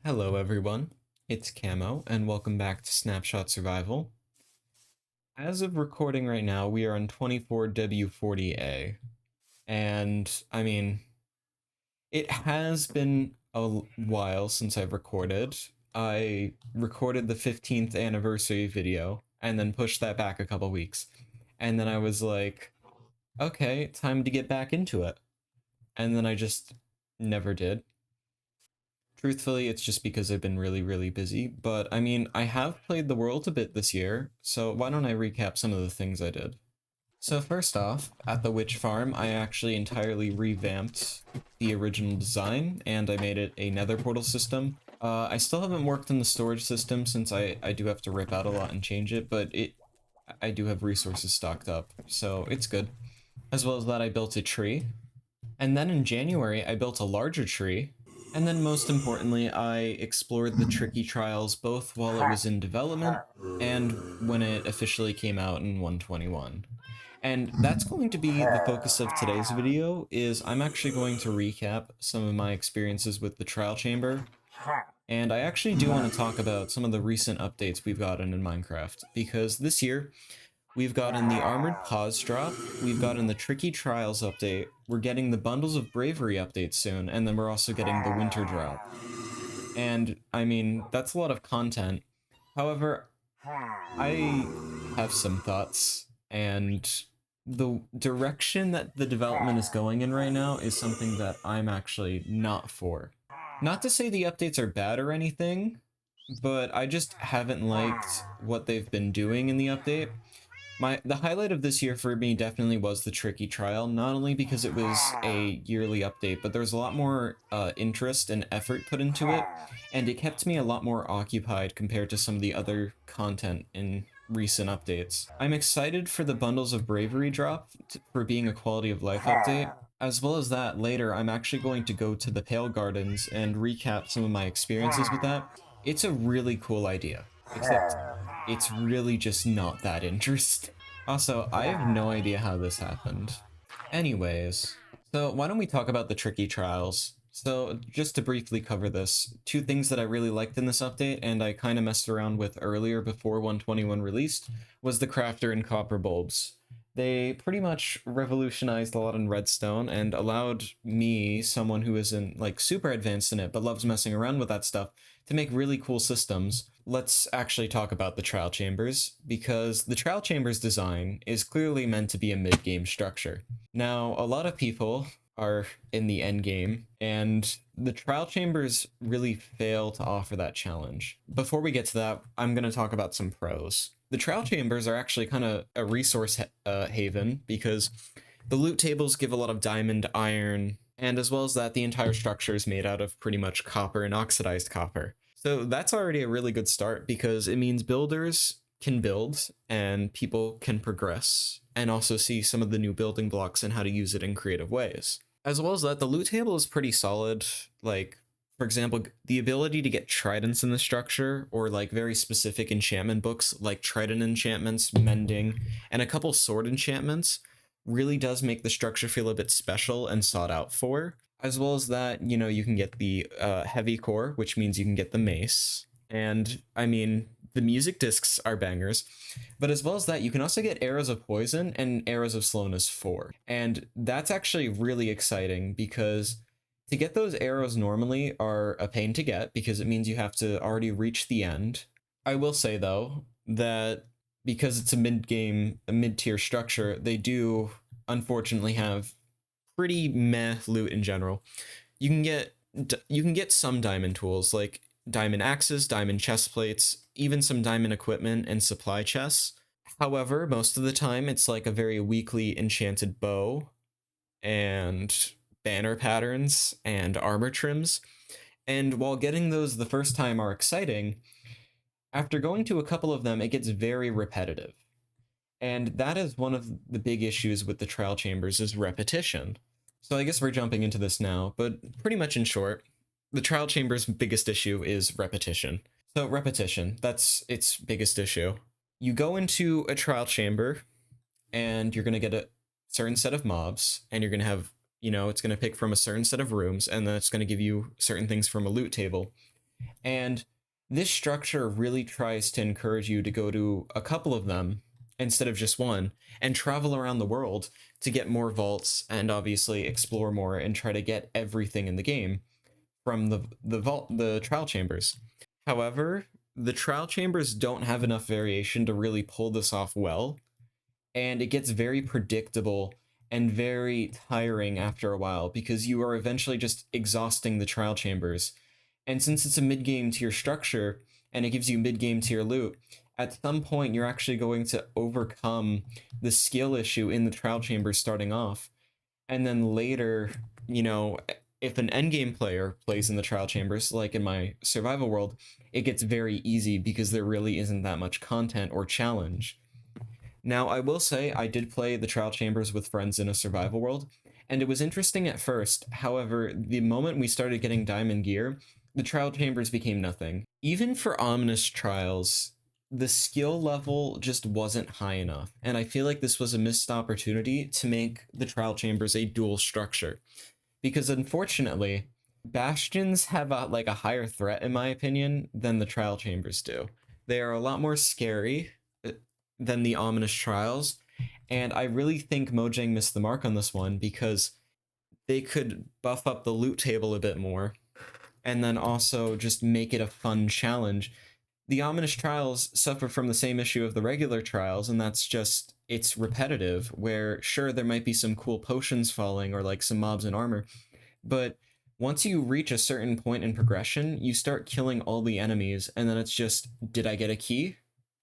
Hello everyone, it's Camo, and welcome back to Snapshot Survival. As of recording right now, we are on 24W40A, and it has been a while since I've recorded. I recorded the 15th anniversary video, and then pushed that back a couple weeks, and then I was like, okay, time to get back into it, and then I just never did. Truthfully, it's just because I've been really busy, but I have played the world a bit this year, so why don't I recap some of the things I did? So first off, at the witch farm, I actually entirely revamped the original design, and I made it a nether portal system. I still haven't worked on the storage system since I do have to rip out a lot and change it, but I do have resources stocked up, so it's good. As well as that, I built a tree. And then in January, I built a larger tree. And then most importantly, I explored the tricky trials both while it was in development and when it officially came out in 121. And that's going to be the focus of today's video, is I'm actually going to recap some of my experiences with the trial chamber. And I actually do want to talk about some of the recent updates we've gotten in Minecraft, because this year, we've gotten the Armored Pause drop, we've gotten the Tricky Trials update, we're getting the Bundles of Bravery update soon, and then we're also getting the Winter drop. And, that's a lot of content. However, I have some thoughts, and the direction that the development is going in right now is something that I'm actually not for. Not to say the updates are bad or anything, but I just haven't liked what they've been doing in the update. The highlight of this year for me definitely was the Tricky Trial, not only because it was a yearly update, but there was a lot more interest and effort put into it, and it kept me a lot more occupied compared to some of the other content in recent updates. I'm excited for the Bundles of Bravery drop for being a quality of life update. As well as that, later I'm actually going to go to the Pale Gardens and recap some of my experiences with that. It's a really cool idea, except it's really just not that interesting. Also, I have no idea how this happened. Anyways, so why don't we talk about the tricky trials? So just to briefly cover this, two things that I really liked in this update and I kind of messed around with earlier before 121 released was the crafter and copper bulbs. They pretty much revolutionized a lot in redstone and allowed me, someone who isn't like super advanced in it but loves messing around with that stuff, to make really cool systems. Let's actually talk about the trial chambers, because the trial chambers design is clearly meant to be a mid-game structure. Now, a lot of people are in the end game, and the trial chambers really fail to offer that challenge. Before we get to that, I'm going to talk about some pros. The trial chambers are actually kind of a resource haven, because the loot tables give a lot of diamond, iron, and as well as that, the entire structure is made out of pretty much copper and oxidized copper. So that's already a really good start, because it means builders can build and people can progress and also see some of the new building blocks and how to use it in creative ways. As well as that, the loot table is pretty solid. Like, for example, the ability to get tridents in the structure, or like very specific enchantment books like trident enchantments, mending, and a couple sword enchantments really does make the structure feel a bit special and sought out for. As well as that, you can get the heavy core, which means you can get the mace. And the music discs are bangers. But as well as that, you can also get arrows of poison and arrows of slowness 4. And that's actually really exciting, because to get those arrows normally are a pain to get, because it means you have to already reach the end. I will say though that because it's a mid-tier structure, they do unfortunately have pretty meh loot in general. You can get some diamond tools like diamond axes, diamond chest plates, even some diamond equipment and supply chests. However, most of the time it's like a very weakly enchanted bow and banner patterns and armor trims. And while getting those the first time are exciting, after going to a couple of them, it gets very repetitive. And that is one of the big issues with the trial chambers, is repetition. So I guess we're jumping into this now, but pretty much in short, the trial chamber's biggest issue is repetition. So repetition, that's its biggest issue. You go into a trial chamber, and you're going to get a certain set of mobs, and you're going to have, it's going to pick from a certain set of rooms, and then it's going to give you certain things from a loot table. And this structure really tries to encourage you to go to a couple of them instead of just one and travel around the world to get more vaults and obviously explore more and try to get everything in the game from the trial chambers. However, the trial chambers don't have enough variation to really pull this off well, and it gets very predictable and very tiring after a while because you are eventually just exhausting the trial chambers. And since it's a mid-game tier structure and it gives you mid-game tier loot, at some point you're actually going to overcome the skill issue in the trial chambers starting off. And then later, you know, if an endgame player plays in the trial chambers, like in my survival world, it gets very easy because there really isn't that much content or challenge. Now, I will say I did play the trial chambers with friends in a survival world, and it was interesting at first. However, the moment we started getting diamond gear, the trial chambers became nothing. Even for ominous trials, the skill level just wasn't high enough, and I feel like this was a missed opportunity to make the trial chambers a dual structure. Because unfortunately, bastions have like a higher threat, in my opinion, than the trial chambers do. They are a lot more scary than the ominous trials, and I really think Mojang missed the mark on this one because they could buff up the loot table a bit more and then also just make it a fun challenge. The ominous trials suffer from the same issue of the regular trials, and that's just it's repetitive, where sure there might be some cool potions falling or like some mobs in armor, but once you reach a certain point in progression, you start killing all the enemies, and then it's just, did I get a key?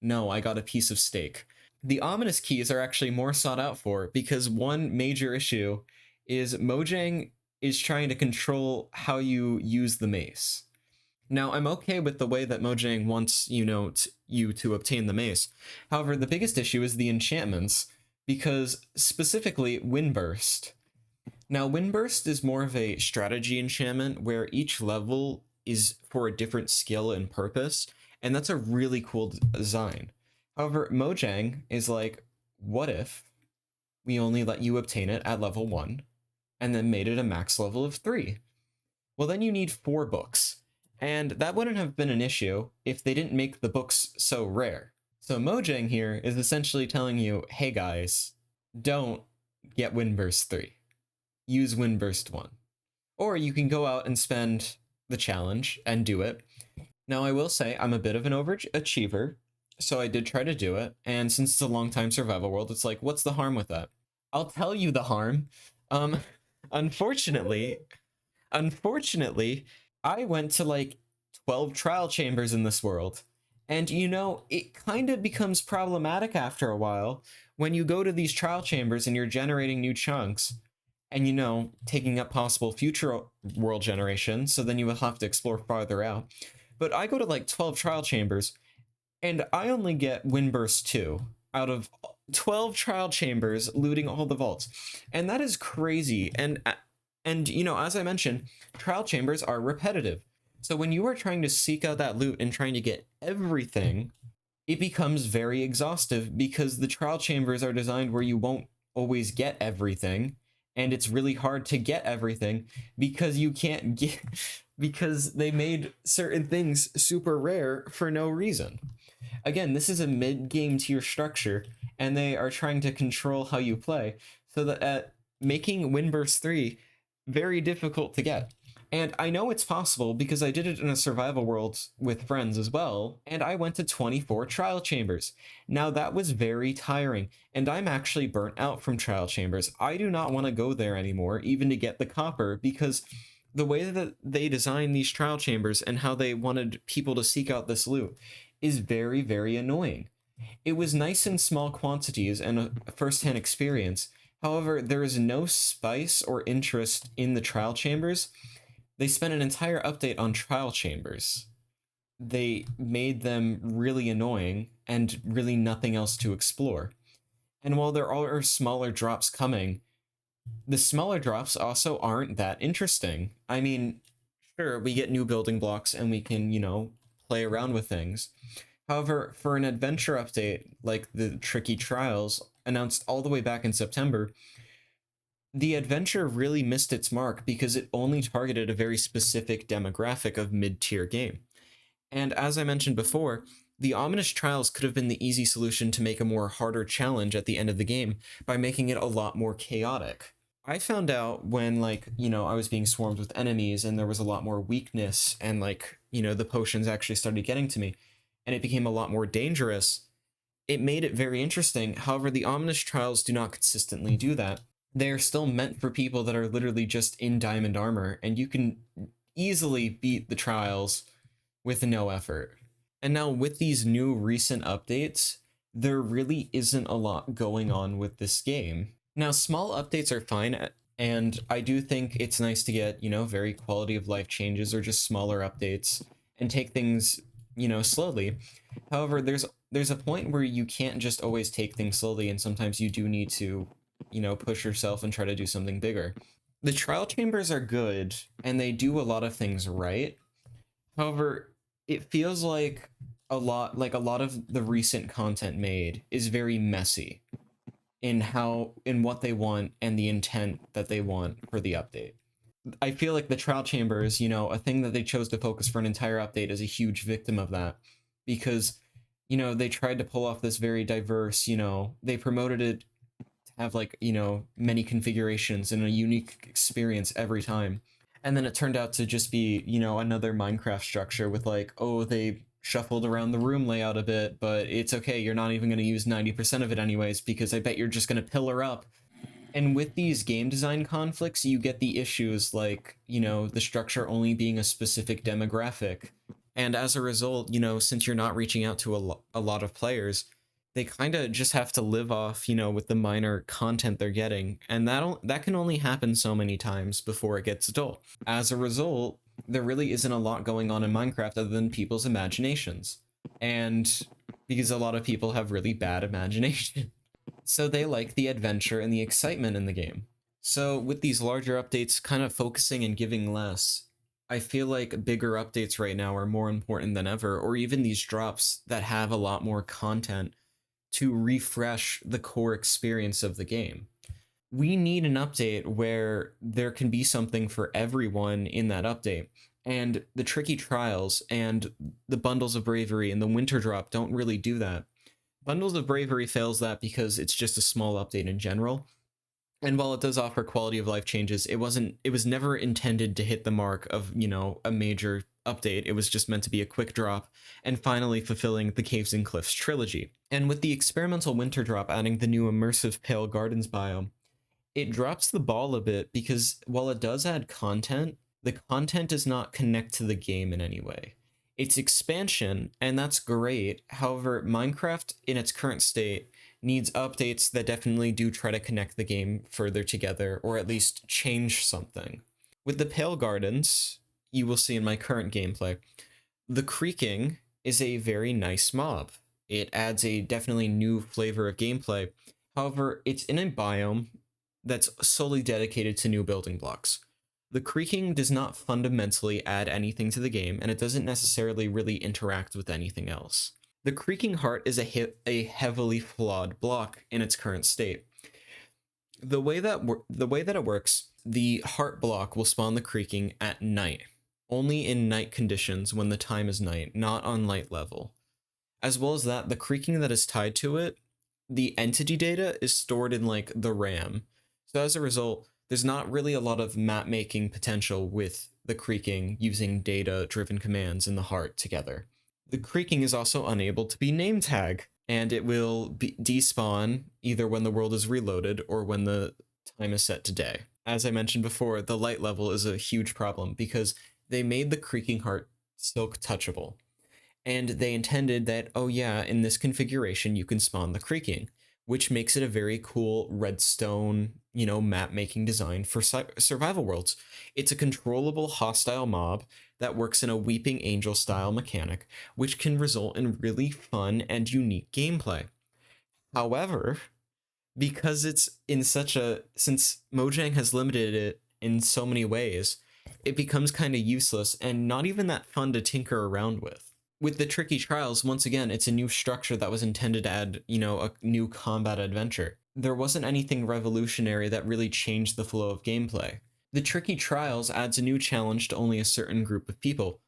No, I got a piece of steak. The ominous keys are actually more sought out for because one major issue is Mojang is trying to control how you use the mace. Now, I'm okay with the way that Mojang wants, you to obtain the mace. However, the biggest issue is the enchantments, because specifically Windburst. Now, Windburst is more of a strategy enchantment where each level is for a different skill and purpose, and that's a really cool design. However, Mojang is like, what if we only let you obtain it at level 1 and then made it a max level of 3? Well, then you need 4 books, and that wouldn't have been an issue if they didn't make the books so rare. So Mojang here is essentially telling you, hey guys, don't get Windburst 3. Use Windburst 1. Or you can go out and spend the challenge and do it. Now, I will say I'm a bit of an overachiever, so I did try to do it, and since it's a long-time survival world, it's like, what's the harm with that? I'll tell you the harm. Um, unfortunately, I went to like 12 trial chambers in this world. And it kind of becomes problematic after a while when you go to these trial chambers and you're generating new chunks and taking up possible future world generations, so then you will have to explore farther out. But I go to like 12 trial chambers and I only get Windburst 2 out of 12 trial chambers looting all the vaults. And that is crazy. And as I mentioned, trial chambers are repetitive. So when you are trying to seek out that loot and trying to get everything, it becomes very exhaustive because the trial chambers are designed where you won't always get everything, and it's really hard to get everything because you can't get because they made certain things super rare for no reason. Again, this is a mid-game tier structure, and they are trying to control how you play, so that making Windburst 3 very difficult to get. And I know it's possible because I did it in a survival world with friends as well, and I went to 24 trial chambers. Now that was very tiring, and I'm actually burnt out from trial chambers. I do not want to go there anymore, even to get the copper, because the way that they designed these trial chambers and how they wanted people to seek out this loot is very, very annoying. It was nice in small quantities and a first-hand experience. However, there is no spice or interest in the trial chambers. They spent an entire update on trial chambers. They made them really annoying and really nothing else to explore. And while there are smaller drops coming, the smaller drops also aren't that interesting. I mean, sure, we get new building blocks and we can, play around with things. However, for an adventure update like the Tricky Trials, announced all the way back in September, the adventure really missed its mark because it only targeted a very specific demographic of mid-tier game. And as I mentioned before, the ominous trials could have been the easy solution to make a more harder challenge at the end of the game by making it a lot more chaotic. I found out when, like, I was being swarmed with enemies and there was a lot more weakness and, like, the potions actually started getting to me and it became a lot more dangerous. It made it very interesting. However, the ominous trials do not consistently do that. They are still meant for people that are literally just in diamond armor, and you can easily beat the trials with no effort. And now, with these new recent updates, there really isn't a lot going on with this game. Now, small updates are fine, and I do think it's nice to get, very quality of life changes or just smaller updates and take things, slowly. However, there's a point where you can't just always take things slowly, and sometimes you do need to, push yourself and try to do something bigger. The trial chambers are good, and they do a lot of things right. However, it feels like a lot of the recent content made is very messy in what they want and the intent that they want for the update. I feel like the trial chambers, a thing that they chose to focus for an entire update, is a huge victim of that because they tried to pull off this very diverse, they promoted it to have like, many configurations and a unique experience every time. And then it turned out to just be, another Minecraft structure with like, oh, they shuffled around the room layout a bit, but it's okay. You're not even going to use 90% of it anyways, because I bet you're just going to pillar up. And with these game design conflicts, you get the issues like, the structure only being a specific demographic. And as a result, since you're not reaching out to a lot of players, they kind of just have to live off, with the minor content they're getting. And that can only happen so many times before it gets dull. As a result, there really isn't a lot going on in Minecraft other than people's imaginations. And because a lot of people have really bad imagination. So they like the adventure and the excitement in the game. So with these larger updates kind of focusing and giving less, I feel like bigger updates right now are more important than ever, or even these drops that have a lot more content to refresh the core experience of the game. We need an update where there can be something for everyone in that update. And the tricky trials and the bundles of bravery and the winter drop don't really do that. Bundles of Bravery fails that because it's just a small update in general. And while it does offer quality of life changes, it was never intended to hit the mark of, a major update. It was just meant to be a quick drop and finally fulfilling the Caves and Cliffs trilogy. And with the experimental winter drop adding the new immersive Pale Gardens biome, it drops the ball a bit because while it does add content, the content does not connect to the game in any way. It's expansion, and that's great. However, Minecraft in its current state needs updates that definitely do try to connect the game further together, or at least change something. With the Pale Gardens, you will see in my current gameplay, the creaking is a very nice mob. It adds a definitely new flavor of gameplay. However, it's in a biome that's solely dedicated to new building blocks. The creaking does not fundamentally add anything to the game, and it doesn't necessarily really interact with anything else. The creaking heart is a heavily flawed block in its current state. The way that it works, the heart block will spawn the creaking at night, only in night conditions when the time is night, not on light level. As well as that, the creaking that is tied to it, the entity data is stored in like the RAM. So as a result, there's not really a lot of map making potential with the creaking using data driven commands in the heart together. The creaking is also unable to be name tag, and it will despawn either when the world is reloaded or when the time is set to day. As I mentioned before, the light level is a huge problem because they made the creaking heart silk touchable. And they intended that, oh yeah, in this configuration you can spawn the creaking, which makes it a very cool redstone, map making design for survival worlds. It's a controllable hostile mob that works in a Weeping Angel style mechanic, which can result in really fun and unique gameplay. However, because since Mojang has limited it in so many ways, it becomes kind of useless and not even that fun to tinker around with. With the tricky trials, once again, it's a new structure that was intended to add, a new combat adventure. There wasn't anything revolutionary that really changed the flow of gameplay. The tricky trials adds a new challenge to only a certain group of people.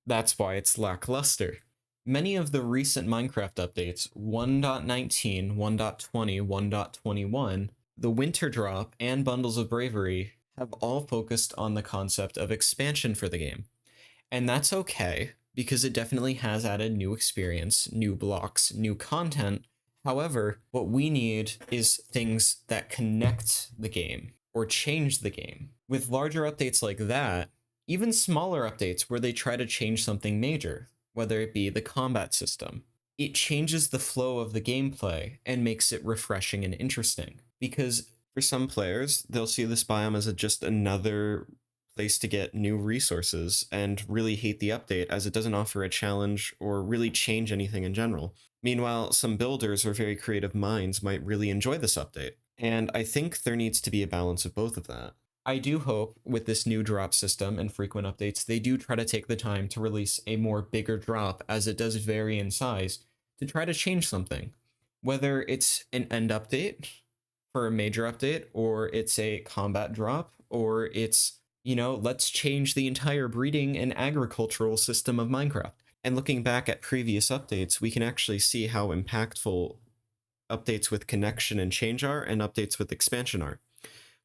That's why it's lackluster. Many of the recent Minecraft updates, 1.19, 1.20, 1.21, the Winter Drop, and Bundles of Bravery, have all focused on the concept of expansion for the game. And that's okay, because it definitely has added new experience, new blocks, new content. However, what we need is things that connect the game or change the game. With larger updates like that, even smaller updates where they try to change something major, whether it be the combat system, it changes the flow of the gameplay and makes it refreshing and interesting. Because for some players, they'll see this biome as just another place to get new resources and really hate the update as it doesn't offer a challenge or really change anything in general. Meanwhile, some builders or very creative minds might really enjoy this update. And I think there needs to be a balance of both of that. I do hope with this new drop system and frequent updates, they do try to take the time to release a more bigger drop as it does vary in size to try to change something. Whether it's an end update for a major update, or it's a combat drop, or it's, let's change the entire breeding and agricultural system of Minecraft. And looking back at previous updates, we can actually see how impactful updates with connection and change are and updates with expansion are.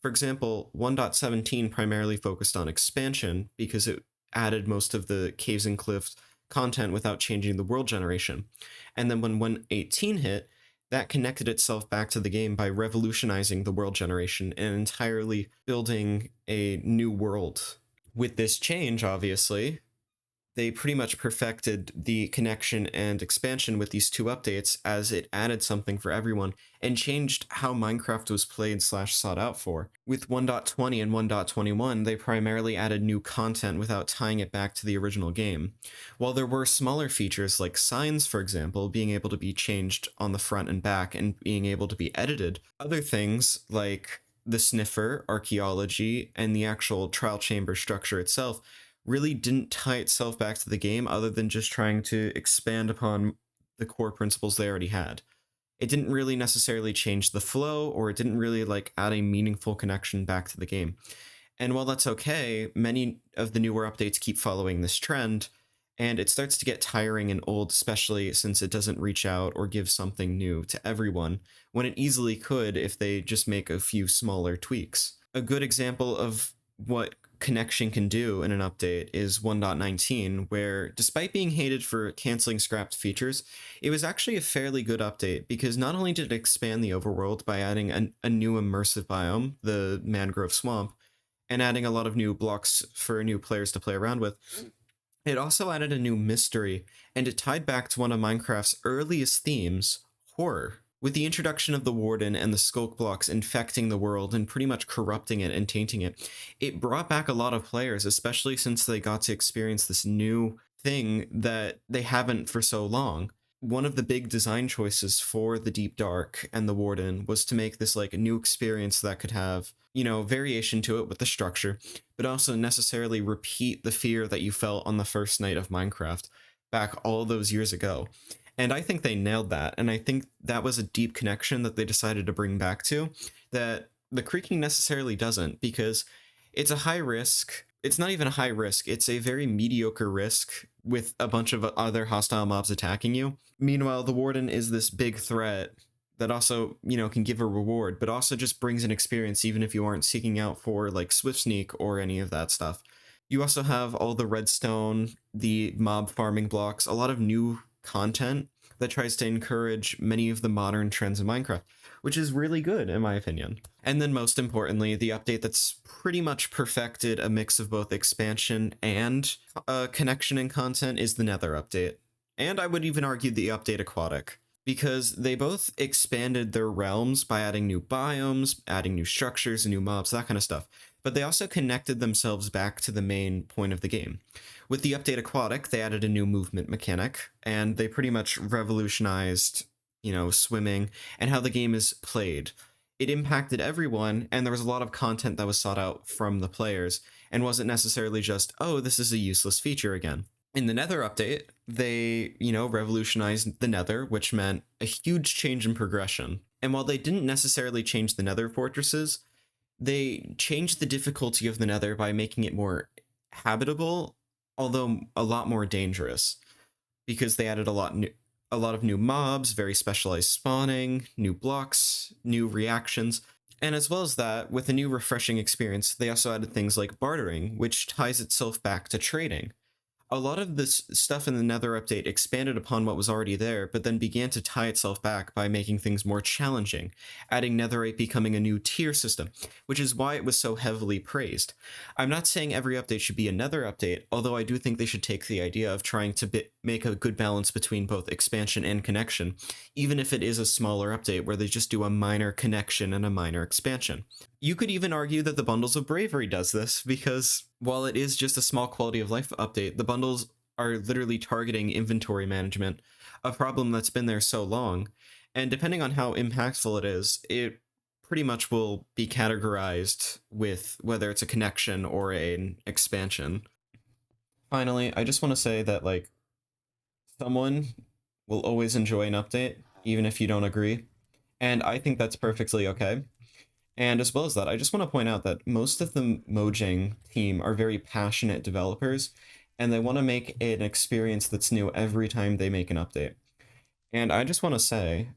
For example, 1.17 primarily focused on expansion because it added most of the caves and cliffs content without changing the world generation. And then when 1.18 hit, that connected itself back to the game by revolutionizing the world generation and entirely building a new world. With this change, obviously, they pretty much perfected the connection and expansion with these two updates as it added something for everyone and changed how Minecraft was played / sought out for. With 1.20 and 1.21, they primarily added new content without tying it back to the original game. While there were smaller features like signs, for example, being able to be changed on the front and back and being able to be edited, other things like the sniffer, archaeology, and the actual trial chamber structure itself really didn't tie itself back to the game other than just trying to expand upon the core principles they already had. It didn't really necessarily change the flow, or it didn't really add a meaningful connection back to the game. And while that's okay, many of the newer updates keep following this trend, and it starts to get tiring and old, especially since it doesn't reach out or give something new to everyone, when it easily could if they just make a few smaller tweaks. A good example of what connection can do in an update is 1.19, where despite being hated for canceling scrapped features, it was actually a fairly good update because not only did it expand the overworld by adding a new immersive biome, the mangrove swamp, and adding a lot of new blocks for new players to play around with, it also added a new mystery, and it tied back to one of Minecraft's earliest themes, horror. With the introduction of the Warden and the Skulk blocks infecting the world and pretty much corrupting it and tainting it, it brought back a lot of players, especially since they got to experience this new thing that they haven't for so long. One of the big design choices for the Deep Dark and the Warden was to make this a new experience that could have, variation to it with the structure, but also necessarily repeat the fear that you felt on the first night of Minecraft back all those years ago. And I think they nailed that. And I think that was a deep connection that they decided to bring back to that the creaking necessarily doesn't, because it's a high risk. It's not even a high risk. It's a very mediocre risk with a bunch of other hostile mobs attacking you. Meanwhile, the Warden is this big threat that also, can give a reward, but also just brings an experience even if you aren't seeking out for Swift Sneak or any of that stuff. You also have all the redstone, the mob farming blocks, a lot of new content that tries to encourage many of the modern trends in Minecraft, which is really good in my opinion. And then most importantly, the update that's pretty much perfected a mix of both expansion and connection and content is the Nether update. And I would even argue the update Aquatic, because they both expanded their realms by adding new biomes, adding new structures, new mobs, that kind of stuff. But they also connected themselves back to the main point of the game. With the update Aquatic, they added a new movement mechanic, and they pretty much revolutionized, swimming and how the game is played. It impacted everyone, and there was a lot of content that was sought out from the players, and wasn't necessarily just, oh, this is a useless feature again. In the Nether update, they, revolutionized the Nether, which meant a huge change in progression. And while they didn't necessarily change the Nether fortresses, they changed the difficulty of the Nether by making it more habitable although a lot more dangerous because they added a lot of new mobs, very specialized spawning, new blocks, new reactions. And as well as that, with a new refreshing experience, they also added things like bartering, which ties itself back to trading. A lot of this stuff in the Nether update expanded upon what was already there, but then began to tie itself back by making things more challenging, adding Netherite becoming a new tier system, which is why it was so heavily praised. I'm not saying every update should be a Nether update, although I do think they should take the idea of trying to make a good balance between both expansion and connection, even if it is a smaller update where they just do a minor connection and a minor expansion. You could even argue that the Bundles of Bravery does this, because while it is just a small quality of life update, the bundles are literally targeting inventory management, a problem that's been there so long, and depending on how impactful it is, it pretty much will be categorized with whether it's a connection or an expansion. Finally, I just want to say that, like, someone will always enjoy an update, even if you don't agree, and I think that's perfectly okay. And as well as that, I just want to point out that most of the Mojang team are very passionate developers, and they want to make an experience that's new every time they make an update. And I just want to say,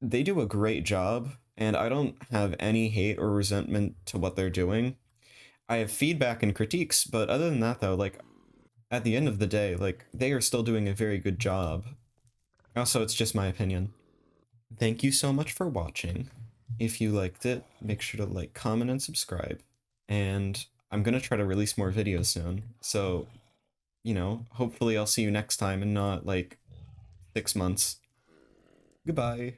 they do a great job, and I don't have any hate or resentment to what they're doing. I have feedback and critiques, but other than that, though, like, at the end of the day, like, they are still doing a very good job. Also, it's just my opinion. Thank you so much for watching. If you liked it, make sure to like, comment, and subscribe. And I'm gonna try to release more videos soon. So, hopefully I'll see you next time and not like 6 months. Goodbye.